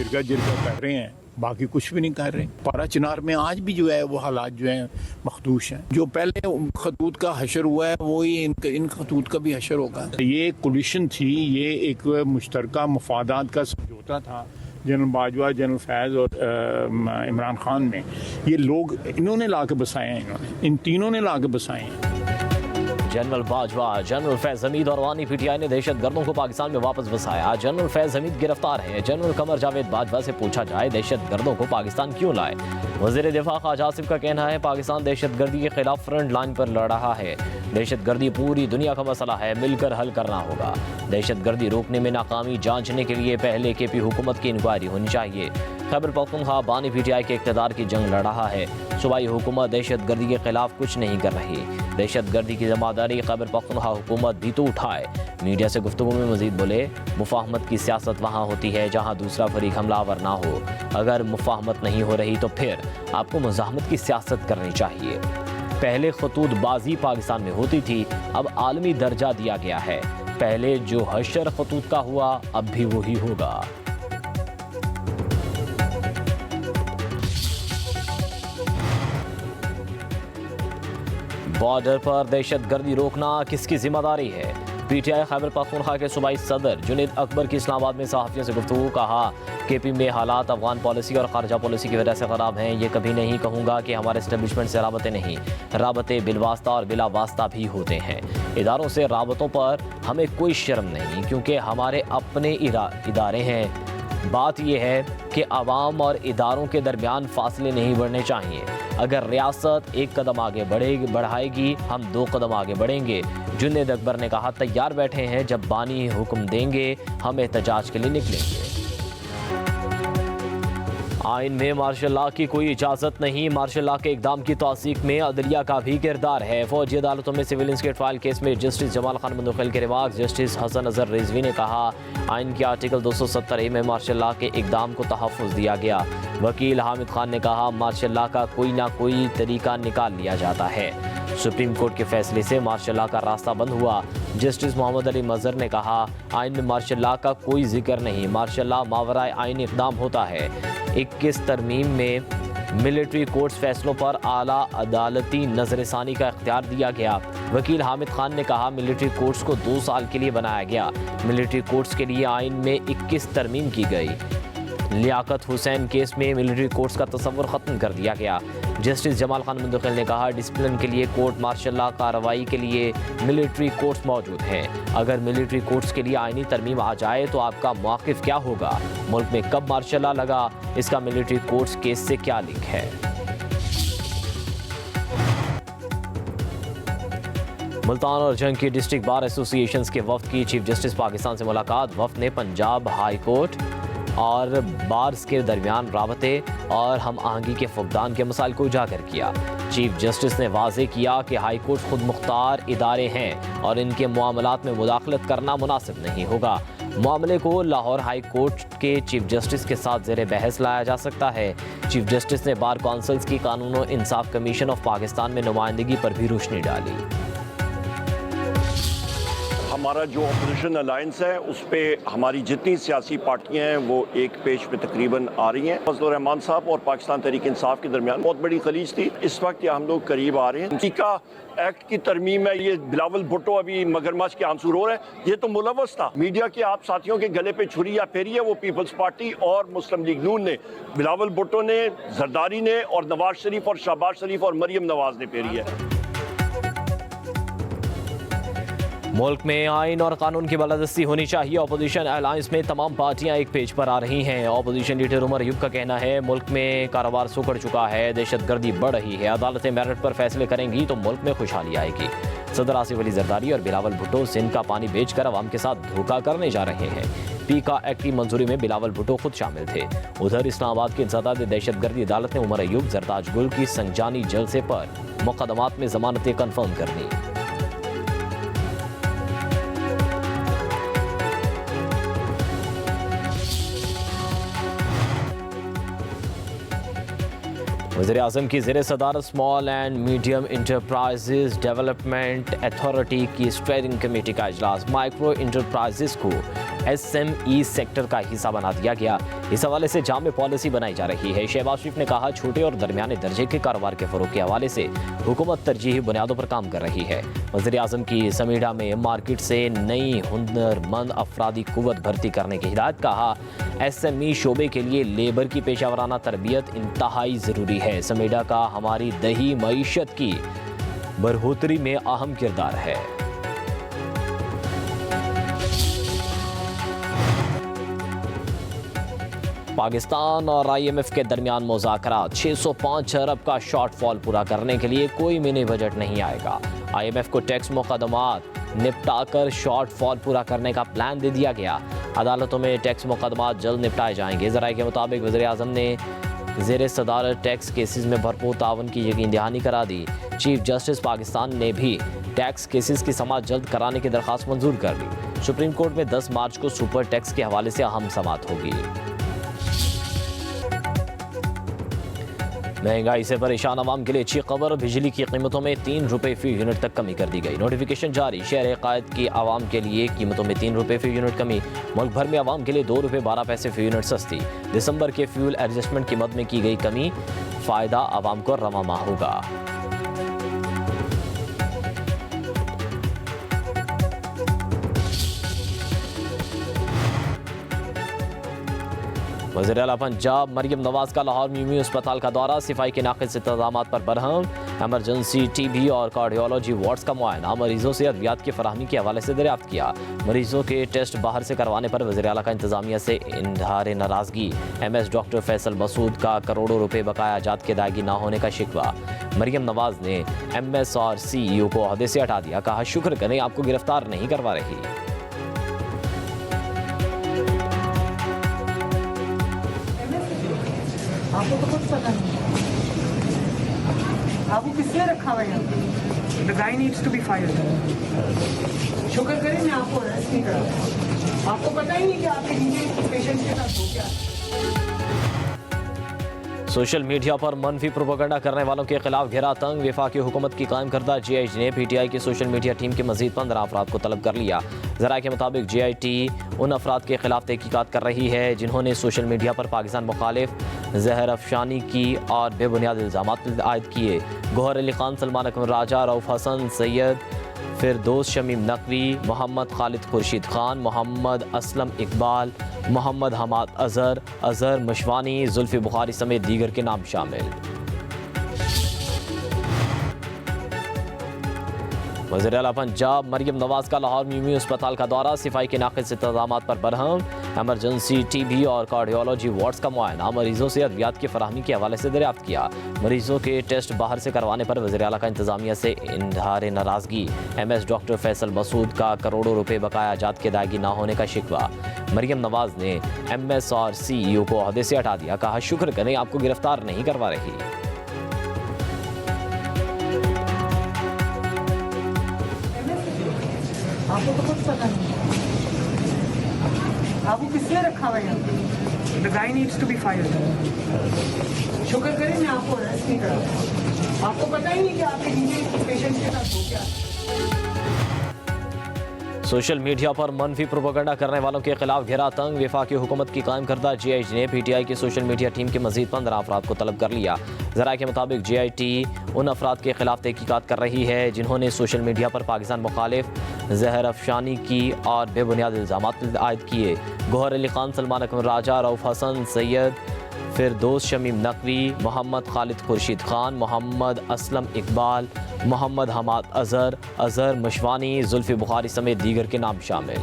जिरगा जिरगा कर रहे हैं, बाकी कुछ भी नहीं कर रहे। पारा चिनार में आज भी जो है वो हालात जो है मखदूश हैं। जो पहले खतूत का हशर हुआ है वही इन खतूत का भी हशर होगा। ये एक कोलिशन थी, ये एक मुश्तरका मफादात का समझौता था जनरल बाजवा, जनरल फैज़ और इमरान खान में। ये लोग इन्होंने ला के बसाए हैं, इन्होंने इन तीनों ने ला के बसाए हैं। जनरल बाजवा, जनरल फैज़ हमीद और अवानी पीटीआई ने दहशत गर्दों को पाकिस्तान में वापस बसाया। जनरल फैज़ हमीद गिरफ्तार हैं। जनरल कमर जावेद बाजवा से पूछा जाए दहशत गर्दों को पाकिस्तान क्यों लाए। वज़ीर दिफा ख्वाजा आसिफ का कहना है पाकिस्तान दहशत गर्दी के खिलाफ फ्रंट लाइन पर लड़ रहा है। दहशत गर्दी पूरी दुनिया का मसला है, मिलकर हल करना होगा। दहशत गर्दी रोकने में नाकामी जांचने के लिए पहले KP हुकूमत की इंक्वायरी होनी चाहिए। खैबर पख्तूनख्वा बानी पीटीआई के इक़्तिदार की जंग लड़ रहा है। सूबाई हुकूमत दहशत गर्दी के खिलाफ कुछ नहीं कर रही। दहशत गर्दी की जिम्मेदारी खैबर पख्तूनख्वा हुकूमत भी तो उठाए। मीडिया से गुफ्तगू में मजीद बोले मुफाहमत की सियासत वहाँ होती है जहाँ दूसरा फरीक हमलावर ना हो। अगर मुफाहमत नहीं हो रही तो फिर आपको मुज़ाहमत की सियासत करनी चाहिए। पहले खतूत बाजी पाकिस्तान में होती थी, अब आलमी दर्जा दिया गया है। पहले जो हशर खतूत का हुआ अब भी वही होगा। बॉर्डर पर दहशत गर्दी रोकना किसकी जिम्मेदारी है। पीटीआई खैबर पख्तूनख्वा के सूबाई सदर जुनैद अकबर की इस्लामाबाद में सहाफ़ियों से गुफ्तगू। कहा KP में हालात अफगान पॉलिसी और खारजा पॉलिसी की वजह से ख़राब हैं। ये कभी नहीं कहूँगा कि हमारे इस्टेब्लिशमेंट से राबते नहीं, राबते बिलवास्ता और बिला वास्ता भी होते हैं। इदारों से राबतों पर हमें कोई शर्म नहीं, क्योंकि हमारे अपने इदारे हैं। बात यह है कि आवाम और इदारों के दरमियान फासले नहीं बढ़ने चाहिए। अगर रियासत एक कदम आगे बढ़ाएगी, हम 2 कदम आगे बढ़ेंगे। जुनैद अकबर ने कहा तैयार बैठे हैं, जब बानी हुक्म देंगे हम एहतजाज के लिए निकलेंगे। आइन में मार्शल लॉ की कोई इजाज़त नहीं। मार्शल लॉ के इकदाम की तौसीक में अदलिया का भी किरदार है। फौजी अदालतों में सिविल इंस्टेट ट्रायल केस में जस्टिस जमाल खान मुंतकिल के रिमार्क। जस्टिस हसन अजहर रिजवी ने कहा आइन के आर्टिकल 270A में मार्शल लॉ के इकदाम को तहफ़्फ़ुज़ दिया गया। वकील हामिद खान ने कहा मार्शल लॉ का कोई ना कोई तरीका निकाल लिया जाता है। सुप्रीम कोर्ट के फैसले से मार्शल लॉ का रास्ता बंद हुआ। जस्टिस मोहम्मद अली मजहर ने कहा आइन में मार्शल लॉ का कोई जिक्र नहीं। मार्शल लॉ मावराए आइन इकदाम होता है। 21 तरमीम में मिलिट्री कोर्ट्स फैसलों पर आला अदालती नजरसानी का इख्तियार दिया गया। वकील हामिद खान ने कहा मिलिट्री कोर्ट्स को 2 साल के लिए बनाया गया। मिलिट्री कोर्ट्स के लिए आइन में 21 तरमीम की गई। लियाकत हुसैन केस में मिलिट्री कोर्ट्स का तस्वुर ख़त्म कर दिया गया। जस्टिस जमाल खान मुंतकिल ने कहा डिसिप्लिन के लिए कोर्ट, मार्शल लॉ कार्रवाई के लिए मिलिट्री कोर्ट्स मौजूद हैं। अगर मिलिट्री कोर्ट्स के लिए आइनी तरमीम आ जाए तो आपका मौक़िफ़ क्या होगा। मुल्क में कब मार्शल लॉ लगा, इसका मिलिट्री कोर्ट्स केस से क्या लिंक है। मुल्तान और जंग की डिस्ट्रिक्ट बार एसोसिएशंस के वफ्द की चीफ जस्टिस पाकिस्तान से मुलाकात। वफ्द ने पंजाब हाई कोर्ट और बार्स के दरमियान राबते और हम आहंगी के फुकदान के मसाइल को उजागर किया। चीफ जस्टिस ने वाज़ेह किया कि हाई कोर्ट खुद मुख्तार इदारे हैं और इनके मामलात में मुदाखलत करना मुनासिब नहीं होगा। मामले को लाहौर हाई कोर्ट के चीफ जस्टिस के साथ ज़ेरे बहस लाया जा सकता है। चीफ जस्टिस ने बार कौंसिल्स की कानून और इंसाफ कमीशन ऑफ पाकिस्तान में नुमाइंदगी पर भी रोशनी डाली। हमारा जो अपोजिशन अलायंस है उस पर हमारी जितनी सियासी पार्टियां हैं वो एक पेज पे तकरीबन आ रही हैं। फजल रहमान साहब और पाकिस्तान तहरीक इंसाफ के दरमियान बहुत बड़ी खलीज थी। इस वक्त हम लोग करीब आ रहे हैं। टीका एक्ट की तरमीम है। ये बिलावल भुट्टो अभी मगरमच्छ के आंसू रो रहे हैं। ये तो मुलव्वस था। मीडिया के आप साथियों के गले पे छुरी या फेरी है वो पीपल्स पार्टी और मुस्लिम लीग नून ने, बिलावल भुट्टो ने, जरदारी ने और नवाज शरीफ और शहबाज शरीफ और मरियम नवाज ने फेरी है। मुल्क में आइन और कानून की बालादस्ती होनी चाहिए। अपोजिशन अलायंस में तमाम पार्टियां एक पेज पर आ रही हैं। अपोजिशन लीडर उमर अयूब का कहना है मुल्क में कारोबार सुखड़ चुका है, दहशत गर्दी बढ़ रही है। अदालतें मेरिट पर फैसले करेंगी तो मुल्क में खुशहाली आएगी। सदर आसिफ अली जरदारी और बिलावल भुट्टो सिंध का पानी बेचकर अवाम के साथ धोखा करने जा रहे हैं। पीका एक्ट की मंजूरी में बिलावल भुट्टो खुद शामिल थे। उधर इस्लामाबाद की इंसदाद दहशत गर्दी अदालत ने उमर अयूब, जरताज गुल की संजानी जलसे पर मुकदमात में जमानतें कन्फर्म कर दी। वज़ीर-ए-आज़म की ज़ेर सदारत small and medium enterprises development authority की स्टीयरिंग कमेटी का इजलास। माइक्रो इंटरप्राइजेज़ को SME सेक्टर का हिस्सा बना दिया गया। इस हवाले से जामे पॉलिसी बनाई जा रही है। शहबाज शरीफ ने कहा, छोटे और दरमियाने दर्जे के कारोबार के फ़रोग़ के हवाले से हुकूमत तरजीही बुनियादों पर काम कर रही है। वज़ीर-ए-आज़म की समीडा में मार्केट से नई हुनरमंद अफरादी कुव्वत भर्ती करने की हिदायत। कहा, SME शोबे के लिए लेबर की पेशावराना तरबियत इंतहाई ज़रूरी है। समीडा का हमारी दही मईशत की बढ़ोतरी में अहम किरदार है। पाकिस्तान और IMF के दरमियान मुज़ाकरात। 605 अरब का शॉर्टफॉल पूरा करने के लिए कोई मिनी बजट नहीं आएगा। IMF को टैक्स मुकदमात निपटाकर शॉर्टफॉल पूरा करने का प्लान दे दिया गया। अदालतों में टैक्स मुकदमात जल्द निपटाए जाएंगे। ज़राए के मुताबिक वज़ीर-ए-आज़म ने ज़ेर सदारत टैक्स केसेस में भरपूर तावन की यकीन दहानी करा दी। चीफ जस्टिस पाकिस्तान ने भी टैक्स केसेस की समाअत जल्द कराने की दरख्वास्त मंजूर कर ली। सुप्रीम कोर्ट में 10 मार्च को सुपर टैक्स के हवाले से अहम समाअत होगी। महंगाई से परेशान आवाम के लिए अच्छी खबर। बिजली की कीमतों में 3 रुपये फी यूनिट तक कमी कर दी गई। नोटिफिकेशन जारी। शहर कायद की आवाम के लिए कीमतों में 3 रुपये फी यूनिट कमी। मुल्क भर में आवाम के लिए 2 रुपये 12 पैसे फी यूनिट सस्ती। दिसंबर के फ्यूल एडजस्टमेंट कीमत में की गई कमी। फ़ायदा आवाम को रवा माह होगा। वज़ीर आला पंजाब मरियम नवाज का लाहौर मिमी अस्पताल का दौरा। सफाई के नाक़िस इंतज़ामात पर बरहम। एमरजेंसी TB और कार्डियोलॉजी वार्ड्स का मुआयना। मरीजों से अद्वियात की फराहमी के हवाले से दरियाफ्त किया। मरीजों के टेस्ट बाहर से करवाने पर वज़ीर आला का इंतज़ामिया से इजहार नाराज़गी। MS डॉक्टर फैसल मसूद का करोड़ों रुपए बकाया जात की अदायगी ना होने का शिकवा। मरियम नवाज ने MS और CEO को ओहदे से हटा दिया। कहा, शुक्र करें आपको गिरफ्तार नहीं करवा रही। आपको तो कुछ पता नहीं। आपको किसने रखा हुआ है? The guy needs to be fired. शुक्र करें मैं आपको अरेस्ट नहीं करा। आपको पता ही नहीं कि आपके नीचे पेशेंट के साथ हो क्या। सोशल मीडिया पर मनफी प्रोपेगेंडा करने वालों के खिलाफ घेरा तंग। वफाकी हुकूमत की कायम करदा GIT ने PTI की सोशल मीडिया टीम के मजीद 15 अफराद को तलब कर लिया। ज़राए के मुताबिक GIT उन अफराद के खिलाफ तहकीकात कर रही है जिन्होंने सोशल मीडिया पर पाकिस्तान मुखालिफ जहर अफशानी की और बेबुनियाद इल्ज़ामात आयद किए। गौहर अली खान, सलमान अकबर राजा, रऊफ हसन, सैयद फिरदौस शमीम नकवी, मोहम्मद खालिद खुर्शीद खान, मोहम्मद असलम इकबाल, मोहम्मद हमाद अजहर मशवानी, जुल्फी बुखारी समेत दीगर के नाम शामिल। वज़ीर आला पंजाब मरियम नवाज का लाहौर मिमी अस्पताल का दौरा। सफाई के नाक़िस इंतज़ामात पर बरहम। एमरजेंसी TB और कार्डियोलॉजी वार्ड्स का मुआयना। मरीजों से अद्वियात की फराहमी के हवाले से दरियाफ्त किया। मरीजों के टेस्ट बाहर से करवाने पर वज़ीर आला का इंतज़ामिया से इजहार नाराज़गी। MS डॉक्टर फैसल मसूद का करोड़ों रुपए बकाया जात की अदायगी ना होने का शिकवा। मरियम नवाज ने MS और CEO को ओहदे से हटा दिया। कहा, शुक्र करें आपको गिरफ्तार नहीं करवा रही। आपको तो कुछ पता नहीं। आपको किसने रखा हुआ है? The guy needs to be fired. शुक्र करें मैं आपको अरेस्ट नहीं करा। आपको पता ही नहीं कि आपके नीचे पेशेंट के साथ हो क्या। सोशल मीडिया पर मनफी प्रोपेगेंडा करने वालों के खिलाफ घेरा तंग। वफाकी हुकूमत की कायम करदा GIT ने PTI की सोशल मीडिया टीम के मजीद 15 अफराद को तलब कर लिया। ज़राए के मुताबिक GIT उन अफराद के खिलाफ तहकीकात कर रही है जिन्होंने सोशल मीडिया पर पाकिस्तान मुखालिफ जहर अफशानी की और बेबुनियाद इल्ज़ामात आयद किए। गौहर अली खान, सलमान अकबर राजा, रऊफ हसन, सैयद फिरदौस शमीम नकवी, मोहम्मद खालिद खुर्शीद खान, मोहम्मद असलम इकबाल, मोहम्मद हमाद अजहर मशवानी, जुल्फी बुखारी समेत दीगर के नाम शामिल।